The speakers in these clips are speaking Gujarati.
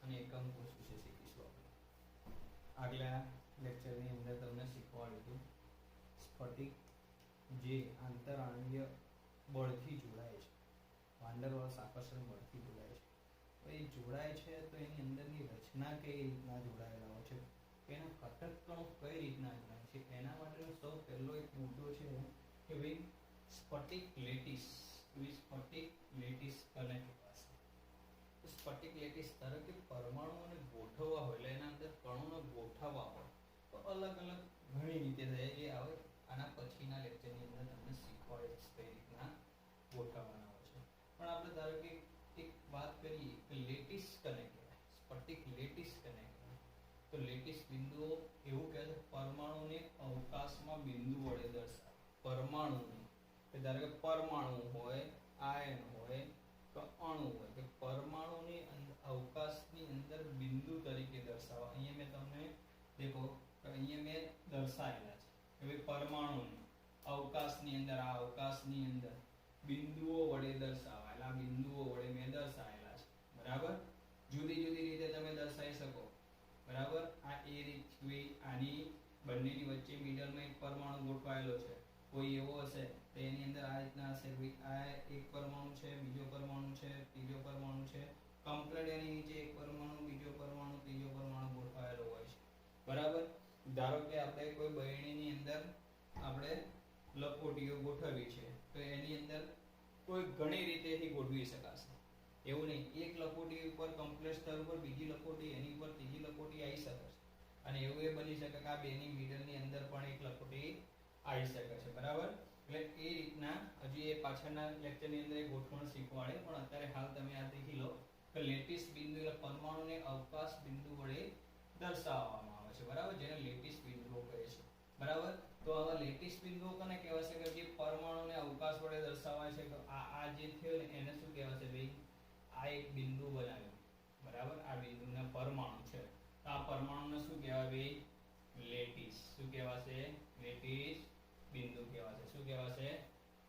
અને એકમ કોષ વિશે શીખીશું આપણે। આગલા લેક્ચરની અંદર તમને શીખવાડ્યું હતું સ્ફટિક જે આંતરાણ્વીય બળથી જોડાય છે, વાન ડર વાલ્સ આકર્ષણ બળથી જોડાય છે। તો એ જોડાય છે તો એની અંદરની રચના કઈ રીતના જોડાયેલા હોય છે, એના ઘટક કણો કઈ રીતના જોડાય છે, એના માટેનો સૌ પહેલો એક મુદ્દો છે કે ભાઈ સ્ફટિક લેટિસ, સ્ફટિક લેટિસ કોને કહેવાશે? તો સ્ફટિક લેટિસ ધારો કે પરમાણુઓને ગોઠવવા હોય એટલે એના અંદર કણોને ગોઠવવા હોય તો અલગ અલગ ઘણી રીતે થાય એ આવે આના પછીના લેક્ચરની અંદર તમને શીખવાડે છે કઈ રીતના ગોઠવવાના હોય છે। પણ આપણે ધારો કે એક વાત કરીએ કે લેટિસ કોને કહેવાય, સ્ફટિક લેટિસ કોને કહેવાય? તો લેટિસ બિંદુઓ એવું કહે છે પરમાણુને અવકાશમાં બિંદુ વડે દર્શાવે। પરમાણુને કે ધારો કે પરમાણુ હોય, આયન હોય કે અણુ હોય કે પરમાણુની અવકાશની અંદર બિંદુ તરીકે દર્શાવવા। અહીંયા મેં તમને દેખો કે અહીંયા મેં દર્શાવેલા છે કે ભાઈ પરમાણુને અવકાશની અંદર, આ અવકાશની અંદર બિંદુઓ વડે દર્શાવાયેલા, બિંદુઓ વડે મેં દર્શાવેલા છે, બરાબર? જુદી જુદી રીતે તમે દર્શાવી શકો, બરાબર? આ એ રીત આની બંનેની વચ્ચે મિડલમાં એક પરમાણુ ગોઠવાયેલો છે, કોઈ એવો હશે તો એની અંદર આ રીતના હશે, આ એક પરમાણુ છે, બીજો પરમાણુ છે, ત્રીજો પરમાણુ છે, કમ્પ્લીટ એની નીચે એક પરમાણુ, બીજો પરમાણુ, ત્રીજો પરમાણુ ગોઠવાયેલો હોય છે, બરાબર? ધારો કે આપણે કોઈ બરણીની અંદર આપણે લખોટીઓ ગોઠવવી છે તો એની અંદર કોઈ ઘણી રીતેથી ગોઠવી શકાશે, એવું નહીં એક લખોટી ઉપર કમ્પ્લેટ સ્તર ઉપર બીજી લખોટી, એની ઉપર ત્રીજી લખોટી આવી શકે છે, અને એવું એ બની શકે કે આ બેની મિડલની અંદર પણ એક લખોટી આવી શકે છે, બરાબર? એટલે એ રીતના હજી એ પાછળના લેક્ચરની અંદર એ ગોઠવણ શીખવાડે, પણ અત્યારે હાલ તમે આ શીખી લો કે લેટિસ બિંદુ એટલે પરમાણુને અવકાશ બિંદુ વડે દર્શાવવામાં આવે છે, બરાબર? જેને લેટિસ બિંદુઓ કહે છે, બરાબર? તો આવા લેટિસ બિંદુઓ કોને કહેવાશે કે જે પરમાણુને અવકાશ વડે દર્શાવાય છે? તો આ જે થયો ને એને શું કહેવાશે ભાઈ? આ એક બિંદુ બનાવ્યું, બરાબર? આ બિંદુના પરમાણુ છે તો આ પરમાણુને શું કહેવાય ભાઈ? લેટિસ। શું કહેવાશે? લેટિસ બિંદુ કહેવાશે। શું કહેવાશે?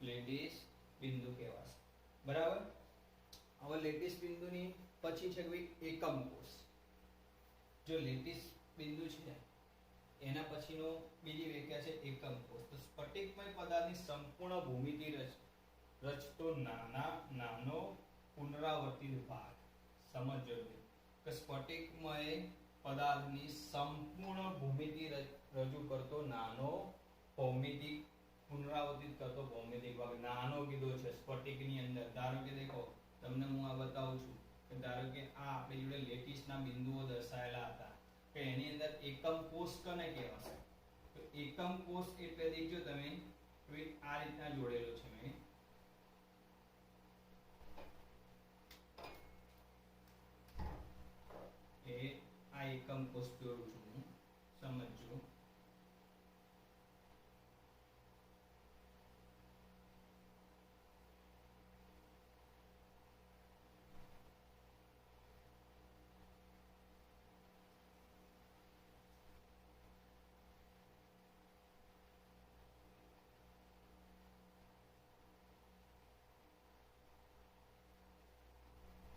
લેટિસ બિંદુ કહેવાશે, બરાબર? હવે લેટિસ બિંદુની પછી છે ભાઈ એકમ કોષ। જો લેટિસ બિંદુ છે એના પછીનો બીજી વ્યાખ્યા છે એકમ કોષ। તો સ્ફટિકમય પદાર્થની સંપૂર્ણ ભૂમિતિ રચતો નાનો પુનરાવર્તિત ભાગ। સમજો કે સ્ફટિકમય પદાર્થની સંપૂર્ણ ભૂમિતિ રજૂ કરતો નાનો ભૌમિતિક પુનરાવર્તિત કરતો ભૌમિતિક ભાગ, નાનો કીધો છે સ્ફટિકની અંદર। ધારો કે દેખો તમને હું આ બતાવું છું કે ધારો કે આ આપણી જોડે લેટિસના બિંદુઓ દર્શાવેલા હતા કે એની અંદર એકમ કોષ કોને કહેવાશે? તો એકમ કોષ એટલે દેખજો તમે આ રીતના જોડેલો છે મેં, એ આ એકમ કોષ દોરું છું હું, સમજજો।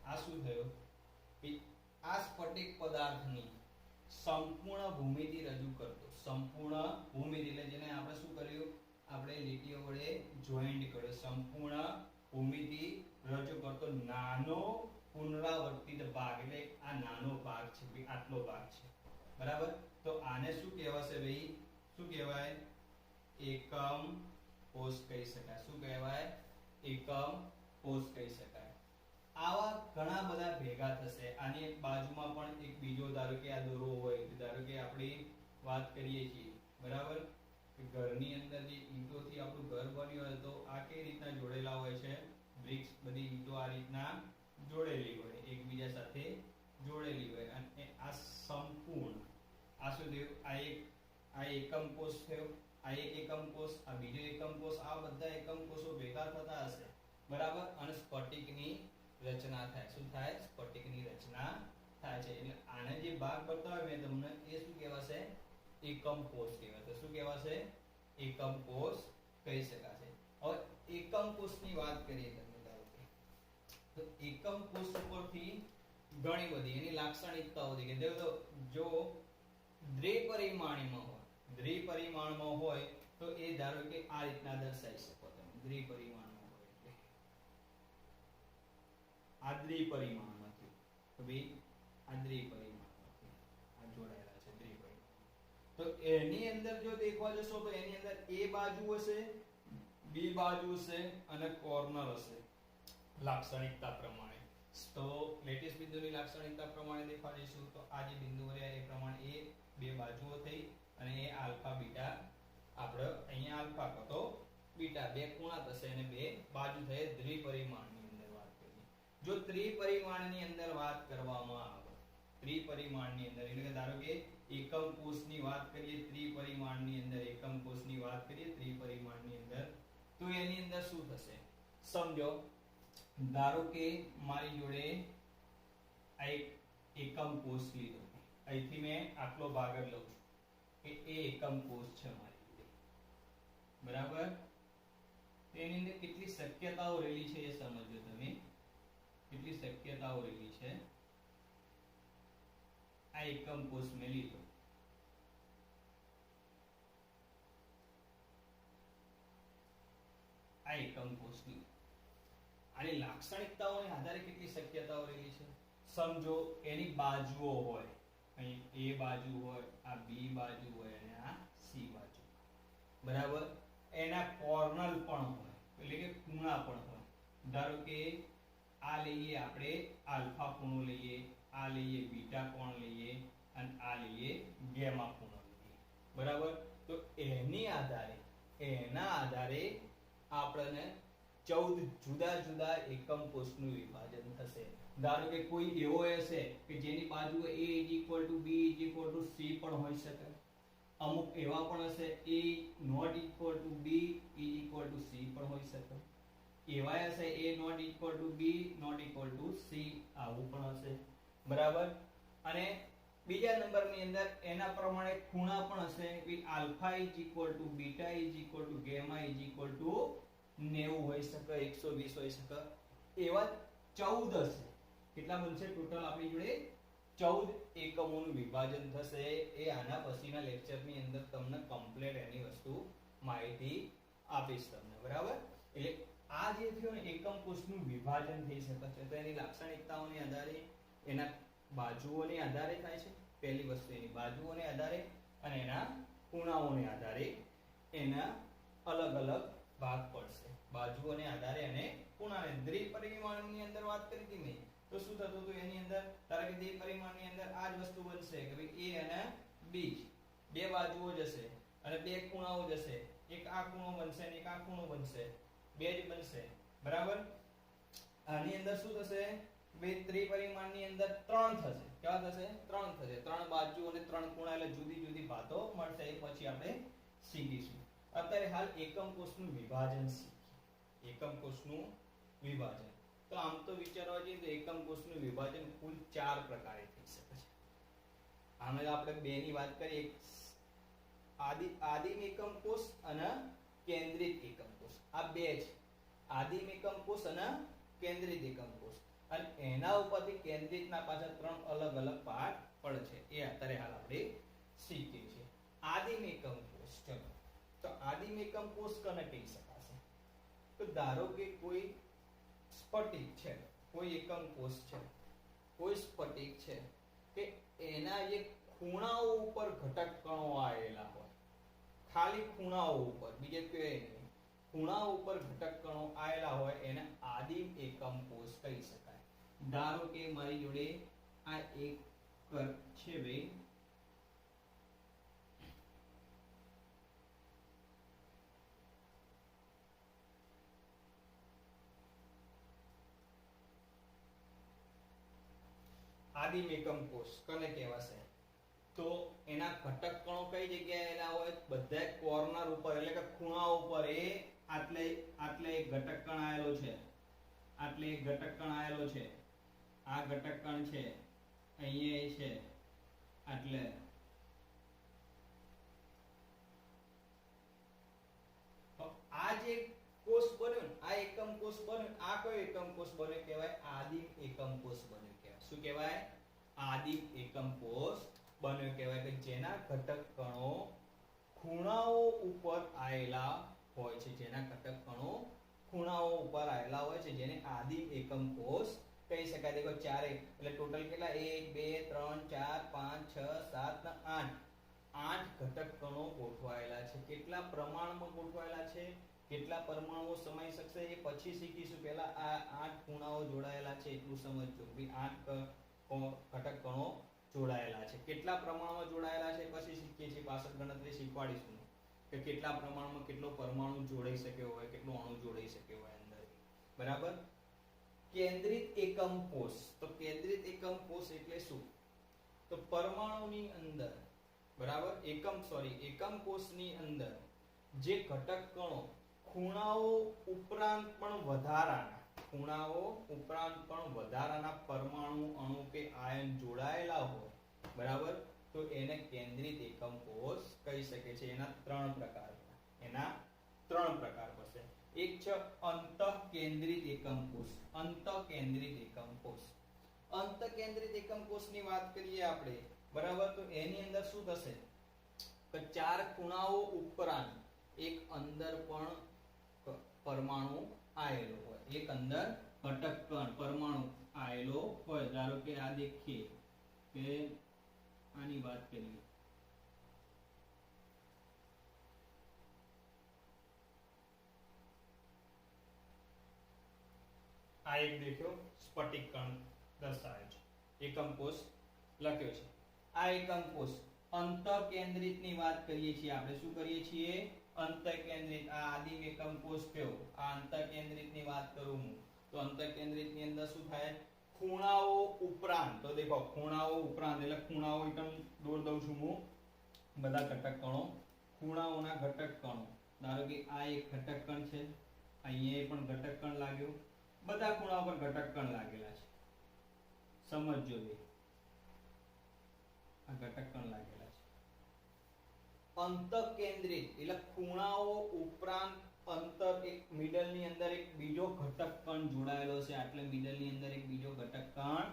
આ શું થયું કે આ સ્ફટિક પદાર્થની સંપૂર્ણ ભૂમિતિ રજૂ કરતો, સંપૂર્ણ ભૂમિતિ એટલે જેને આપણે શું કર્યું? આપણે લીટીઓ વડે જોઈન્ટ કર્યો, સંપૂર્ણ ભૂમિતિ રજૂ કરતો નાનો પુનરાવર્તિત ભાગ, એટલે આ નાનો ભાગ છે ભાઈ, આટલો ભાગ છે, બરાબર? તો આને શું કહેવાશે ભાઈ? શું કહેવાય? એકમ કોષ કહી શકાય। શું કહેવાય? એકમ કોષ કહી શકાય। આવા ઘણા બધા ભેગા થશે। આની બાજુમાં પણ એક બીજો ધારો કે આ દોરો હોય, ધારો કે આપણે વાત કરીએ છીએ, બરાબર? કે ઘરની અંદર જે ઈંટોથી આપણું ઘર બન્યું હોય તો આ કઈ રીતના જોડેલા હોય છે? બ્રિક્સ, બધી ઈંટો આ રીતના જોડેલી હોય, એકબીજા સાથે જોડેલી હોય, અને આ સંપૂર્ણ આ શું થયું? આ એકમ કોષ થયો, આ એક એકમ કોષ, આ બીજો એકમ કોષ, આ બધા એકમ કોષો ભેગા થતા હશે, બરાબર? અને સ્ફટિકની રચના થાય। શું થાય? સ્ફટિકની રચના થાય છે। એટલે આને જે ભાગ બતાવ્યો મેં તમને એ શું કહેવાશે? એકમ કોષ કહેવાશે। શું કહેવાશે? એકમ કોષ કહી શકાશે। હવે એકમ કોષની વાત કરીએ તમને, ધારો કે તો એકમ કોષ ઉપરથી ઘણી બધી એની લાક્ષણિકતાઓ હતી કે જો દ્વિપરિમાણમાં હોય તો એ ધારો કે આ રીતના દર્શાવી શકો તમે દ્વિપરિમાણમાં હોય એટલે આ દ્વિપરિમાણમાંથી તો ભાઈ આ દ્વિપરિમાણમાંથી આ જોડાયેલા છે દ્વિપરિમાણ તો એની અંદર જો દેખવા જશો તો એની અંદર એ બાજુ હશે બી બાજુ હશે અને કોર્નર હશે લાક્ષણિકતા પ્રમાણે તો લેટિસ બિંદુની લાક્ષણિકતા પ્રમાણે દેખવા જઈશું તો આ જે બિંદુ રહ્યા એ પ્રમાણે એ બે બાજુઓ થઈ અને એ આલ્ફા બીટા આપણે અહીંયા આલ્ફા તો બીટા બે ખૂણા થશે અને બે બાજુ થઈ દ્વિપરિમાણની અંદર વાત કરીએ જો ત્રિપરિમાણની અંદર વાત કરવામાં આવે ત્રિપરિમાણની અંદર એટલે કે ધારો કે એકમ કોષની વાત કરીએ ત્રિપરિમાણની અંદર એકમ કોષની વાત કરીએ ત્રિપરિમાણની અંદર તો એની અંદર શું થશે સમજો ધારો કે મારી જોડે આ એક એકમ કોષ લીધો અહીંથી મેં આટલો ભાગ જ લઉં છું કે એ એકમ કોષ છે મારી જોડે બરાબર તેની અંદર કેટલી શક્યતાઓ રહેલી છે એ સમજો તમે કેટલી શક્યતાઓ રહેલી છે આ એકમ કોષ મેં લીધો આ એકમ કોષ લીધો આની લાક્ષણિકતાઓને આધારે કેટલી શક્યતાઓ રહેલી છે સમજો એની બાજુઓ હોય અહીં એ બાજુ હોય આ બી બાજુ હોય અને આ સી બાજુ બરાબર એના કોર્નર પણ હોય એટલે કે ખૂણા પણ હોય ધારો કે આ લઈએ આપણે આલ્ફા ખૂણો લઈએ આ લઈએ બીટા કોણ લઈએ અને આ લઈએ ગેમા ખૂણો લઈએ બરાબર તો એના આધારે આપણને 14 જુદા જુદા એકમ કોષનું વિભાજન થશે ધારો કે કોઈ એવો હશે કે જેની બાજુ a = b = c પણ હોઈ શકે અમુક એવા પણ હશે a ≠ b = c પણ હોઈ શકે એવા હશે a ≠ b ≠ c આવું પણ હશે બરાબર અને બીજા નંબરની અંદર એના પ્રમાણે ખૂણા પણ હશે કે આલ્ફા = બીટા = ગેમા = 90 હોઈ શકે 120 હોઈ શકે એવા 14 હશે કેટલા બનશે ટોટલ આપણી જોડે 14 એકમોનું વિભાજન થશે એ આના પછીના લેક્ચરની અંદર તમને કમ્પ્લીટ એની વસ્તુ માહિતી આપીશ તમને બરાબર એટલે આ જે થયો ને એકમ કોષનું વિભાજન થઈ શકે છે તો એની લાક્ષણિકતાઓને આધારે એના બાજુઓને આધારે થાય છે પહેલી વસ્તુ એની બાજુઓને આધારે અને એના ખૂણાઓને આધારે એના અલગ અલગ ભાગ પડશે બાજુઓને આધારે અને ખૂણાને દ્વિપરિમાણની અંદર વાત કરી હતી મેં તો શું થતું હતું એની અંદર ધારો કે દ્વિપરિમાણની અંદર આ જ વસ્તુ બનશે કે ભાઈ a અને b બે બાજુઓ જશે અને બે ખૂણાઓ જશે એક આ ખૂણો બનશે અને એક આ ખૂણો બનશે બે જ બનશે બરાબર આની અંદર શું થશે બે ત્રિપરિમાણની અંદર ત્રણ થશે કેવા થશે ત્રણ થશે ત્રણ બાજુ અને ત્રણ ખૂણા એટલે જુદી જુદી ભાતો મળશે એ પછી આપણે શીખીશું અત્યારે હાલ એકમ કોષનું વિભાજન શીખીએ એકમ કોષનું વિભાજન તો આમ તો વિચારવા જઈએ તો એકમ કોષનું વિભાજન કુલ 4 પ્રકારે થઈ શકે છે આમાં આપણે બે ની વાત કરીએ આદિમ એકમ કોષ અને કેન્દ્રિત એકમ કોષ આ બે છે આદિમ એકમ કોષ અને કેન્દ્રિત એકમ કોષ અને એના ઉપરથી કેન્દ્રિતના પાછળ 3 અલગ અલગ પાર્ટ પડે છે એ અત્યારે હાલ આપણે શીખીએ છીએ આદિમ એકમ કોષ ચલો તો આદિમ એકમ કોષ કોને કહી શકાશે તો ધારો કે કોઈ સ્ફટિક છે કોઈ એકમ કોષ છે કોઈ સ્ફટિક છે કે એના જે ખૂણાઓ ઉપર ઘટક કણો આવેલા હોય ખાલી ખૂણાઓ ઉપર બીજે કોઈ નહીં ખૂણાઓ ઉપર ઘટક કણો આવેલા હોય એને આદિમ એકમ કોષ કહી શકાય ધારો કે મારી જોડે આ એક છે ભાઈ આદિમ એકમ કોષ કોને કહેવાશે તો એના ઘટક કણો કઈ જગ્યાએ આવેલા હોય બધા કોર્નર ઉપર એટલે કે ખૂણા ઉપર એ આટલે એક ઘટક કણ આવેલો છે આટલે એક ઘટક કણ આવેલો છે આ ઘટક કણ છે અહીંયા છે આટલે આ જે કોષ બન્યો આ એકમ કોષ બન્યો આ કયો એકમ કોષ બન્યો કહેવાય આદિમ એકમ કોષ બન્યો કહેવાય શું કહેવાય? આદિમ એકમ કોષ બન્યો કહેવાય કે જેના ઘટક કણો ખૂણાઓ ઉપર આવેલા હોય છે, જેના ઘટક કણો ખૂણાઓ ઉપર આવેલા હોય છે, જેને આદિમ એકમ કોષ કહી શકાય. દેખો ચારે એટલે ટોટલ કેટલા 1 2 3 4 5 6 7 અને 8 ઘટક કણો ગોઠવાયેલા છે. કેટલા પ્રમાણમાં ગોઠવાયેલા છે, કેટલા પરમાણુઓ સમાઈ શકશે એ પછી શીખીશું. પહેલા આ 8 ખૂણાઓ જોડાયેલા છે એટલું સમજજો. 8 ઘટક કણો જોડાયેલા છે. કેટલા પ્રમાણમાં જોડાયેલા છે પછી શીખીએ છીએ. પાછળ ગણતરી શીખવાડીશું કે કેટલા પ્રમાણમાં કેટલો પરમાણુ જોડાઈ શક્યો હોય, કેટલો અણુ જોડાઈ શક્યો હોય અંદર. બરાબર. કેન્દ્રિત એકમ કોષ. તો કેન્દ્રિત એકમ કોષ એટલે શું? તો પરમાણુની અંદર, બરાબર, એકમ કોષની અંદર જે ઘટક કણો ખૂણાઓ ઉપરાંત પણ વધારાના પરમાણુ, અણુ કે આયન જોડાયેલા હોય, બરાબર, તો એને કેન્દ્રિત એકમ કોષ કહી શકે છે. એના ત્રણ પ્રકાર પડશે. એક છે અંતઃકેન્દ્રિત એકમ કોષ. અંતઃકેન્દ્રિત એકમ કોષની વાત કરીએ આપણે, બરાબર, તો એની અંદર શું થશે કે ચાર ખૂણાઓ ઉપરાંત એક અંદર પણ પરમાણુ આવેલો હોય, એક અંદર ઘટક કણ પરમાણુ આવેલો હોય. ધારો કે આ દેખીએ કે આની વાત કરીએ, આ એક દેખ્યો સ્ફટિક કણ દર્શાવે છે, એકમ કોષ લખ્યો છે. આ એકમ કોષ અંતઃકેન્દ્રિત ની વાત કરીએ છીએ આપણે. શું કરીએ છીએ? અંતઃકેન્દ્રિત. આ આદિમ એકમ કોષ થયો. આ અંતઃકેન્દ્રિત ની વાત કરું હું તો અંતઃકેન્દ્રિત ની અંદર શું થાય? ખૂણાઓ ઉપરાંત. તો દેખો ખૂણાઓ ઉપરાંત એટલે ખૂણાઓ એકમ દોર દઉં છું હું. બધા ઘટક કણો, ખૂણાઓના ઘટક કણો. ધારો કે આ એક ઘટક કણ છે, અહીંયા પણ ઘટક કણ લાગ્યો, બધા ખૂણા પર ઘટક કણ લાગેલા છે. સમજજો બે, આ ઘટક કણ લાગેલા છે. અંતઃકેન્દ્રિત એટલે ખૂણાઓ ઉપરાંત અંતર એક મિડલ ની અંદર એક બીજો ઘટક કણ જોડાયેલો છે. એટલે મિડલ ની અંદર એક બીજો ઘટક કણ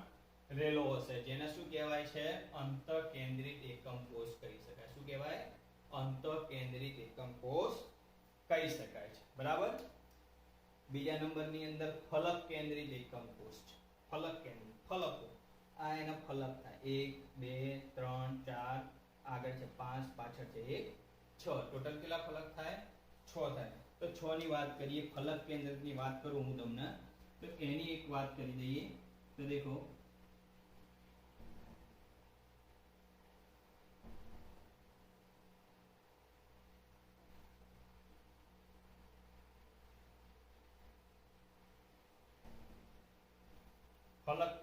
રેલો હશે, જેને શું કહેવાય છે? અંતઃકેન્દ્રિત એકમ કોષ કહી શકાય. શું કહેવાય? અંતઃકેન્દ્રિત એકમ કોષ કહી શકાય છે. બરાબર. બીજા નંબરની અંદર ફલક કેન્દ્રિત એકમ કોષ છે. ફલકો. આ એના ફલક થાય 1 2 3 4, આગળ છે 5, પાછળ છે 1 6. ટોટલ કેટલા ફલક થાય? 6 થાય. તો 6 ની વાત કરીએ. ફલક કેન્દ્રિત ની વાત કરું હું તમને, તો એની એક વાત કરી દઈએ. તો દેખો ફલક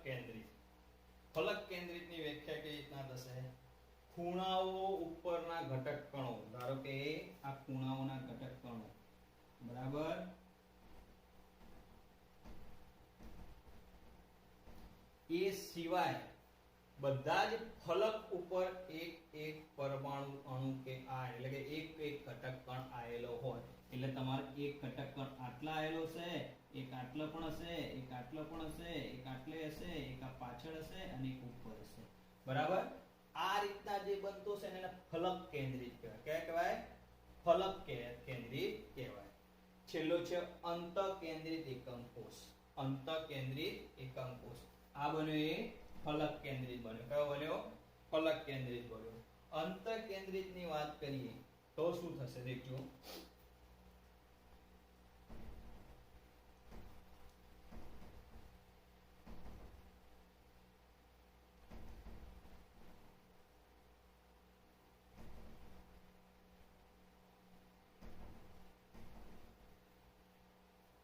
કેન્દ્રિત ની વ્યાખ્યા કઈ રીતના થશે? ખૂણાઓ ઉપરના ઘટક કણો. ધારો કે આ ખૂણાઓના ઘટક કણો, બરાબર, એ સિવાય બધા જ ફલક ઉપર એક પરમાણુ, અણુ કે આ એટલે કે એક ઘટક કણ આવેલો હોય. એટલે તમારે એક ઘટક કણ આટલા આવેલો છે, એક આટલો પણ હશે, એક આટલો પણ હશે, એક આટલે હશે, એક આ પાછળ હશે અને એક ઉપર હશે. બરાબર. આ રીતના જે બનતો છે એને ફલક કેન્દ્રિત કહેવાય. કહેવાય ફલક કેન્દ્રિત કહેવાય. છેલ્લો છે અંતઃકેન્દ્રિત એકમ કોષ. અંતઃકેન્દ્રિત એકમ કોષ. આ બન્યો એ ફલક કેન્દ્રિત બન્યો. કયો બન્યો? ફલક કેન્દ્રિત બન્યો. અંતઃકેન્દ્રિત ની વાત કરીએ તો શું થશે દેખજો.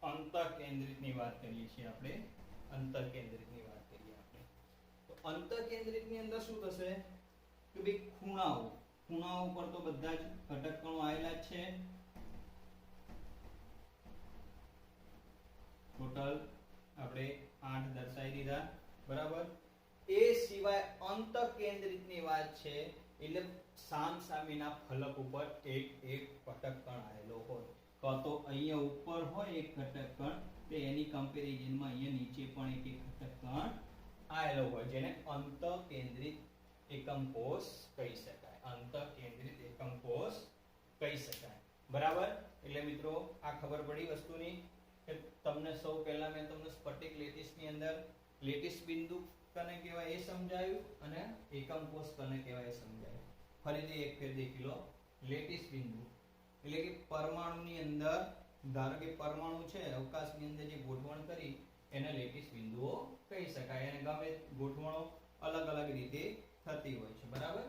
અંતઃકેન્દ્રિત ની વાત કરીએ છીએ આપણે. અંતઃકેન્દ્રિત ની વાત કરીએ આપણે તો અંતઃકેન્દ્રિત ની અંદર શું થશે કે ભાઈ ખૂણાઓ પર તો બધા જ ઘટક કણો આવેલા જ છે. ટોટલ આપણે 8 દર્શાવી દીધા. બરાબર. એ સિવાય અંતઃકેન્દ્રિત ની વાત છે એટલે સામસામેના ફલક ઉપર એક ઘટક કણ આવેલો હોય. તો અહીંયા ઉપર હોય એક ઘટક કણ, તો એની કમ્પેરિઝનમાં અહીંયા નીચે પણ એક ઘટક કણ આવેલો હોય જેને અંતઃકેન્દ્રિત એકમ કોષ કહી શકાય. અંતઃકેન્દ્રિત એકમ કોષ કહી શકાય. બરાબર. એટલે મિત્રો આ ખબર પડી વસ્તુની કે તમને સૌ પહેલા મેં તમને સ્ફટિક લેટિસની અંદર લેટિસ બિંદુ કને કહેવાય એ સમજાયું અને એકમ કોષ કને કહેવાય એ સમજાયું. ફરીથી એક ફેર દેખી લો. લેટિસ બિંદુ એટલે કે પરમાણુની અંદર, ધારો કે પરમાણુ છે અવકાશની અંદર જે ગોઠવણ કરી એને લેટિસ બિંદુઓ કહી શકાય. અને ગમે ગોઠવણો અલગ અલગ રીતે થતી હોય છે. બરાબર.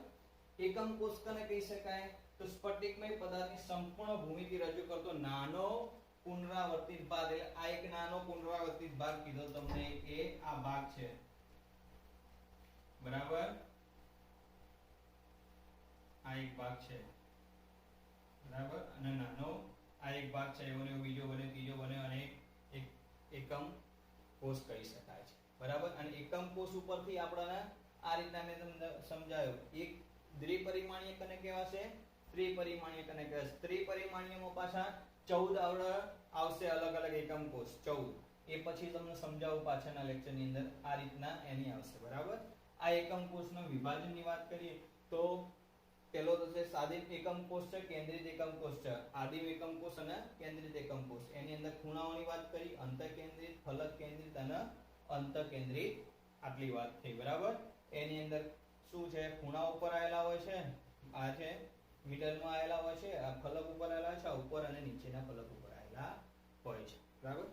એકમ કોષ કને કહી શકાય? તો સ્ફટિકમય પદાર્થની સંપૂર્ણ ભૂમિતિ રજૂ કરતો નાનો પુનરાવર્તિત ભાગ. એટલે આ એક નાનો પુનરાવર્તિત ભાગ કીધો તમને કે આ ભાગ છે. બરાબર. આ એક ભાગ છે. બરાબર. અને નાનો આ એક ભાગ છે, એવો ને બીજો બને, ત્રીજો બને અને એક એકમ કોષ કહી શકાય છે. બરાબર. અને એકમ કોષ ઉપરથી આપણને આ રીતના મેં તમને સમજાવ્યું. એક દ્વિપરિમાણીય કને કહેવાશે, ત્રિપરિમાણીય કને કહેવાશે. ત્રિપરિમાણીયમાં પાછા 14 આવશે અલગ અલગ એકમ કોષ. 14 એ પછી તમને સમજાવું પાછળના લેક્ચરની અંદર. આ રીતના એની આવશે. બરાબર. આ એકમ કોષના વિભાજનની વાત કરીએ તો પેલો તો છે સાદિમ એકમ કોષ છે, કેન્દ્રિત એકમ કોષ છે. આદિમ એકમ કોષ અને કેન્દ્રિત એકમ કોષ. એની અંદર ખૂણાઓની વાત કરી, અંતઃકેન્દ્રિત, ફલક કેન્દ્રિત અને અંતઃકેન્દ્રિત. આટલી વાત થઈ. બરાબર. એની અંદર શું છે? ખૂણા ઉપર આવેલા હોય છે. આ છે મિડલમાં આવેલા હોય છે, આ ફલક ઉપર આવેલા છે, ઉપર અને નીચેના ફલક ઉપર આવેલા હોય છે. બરાબર.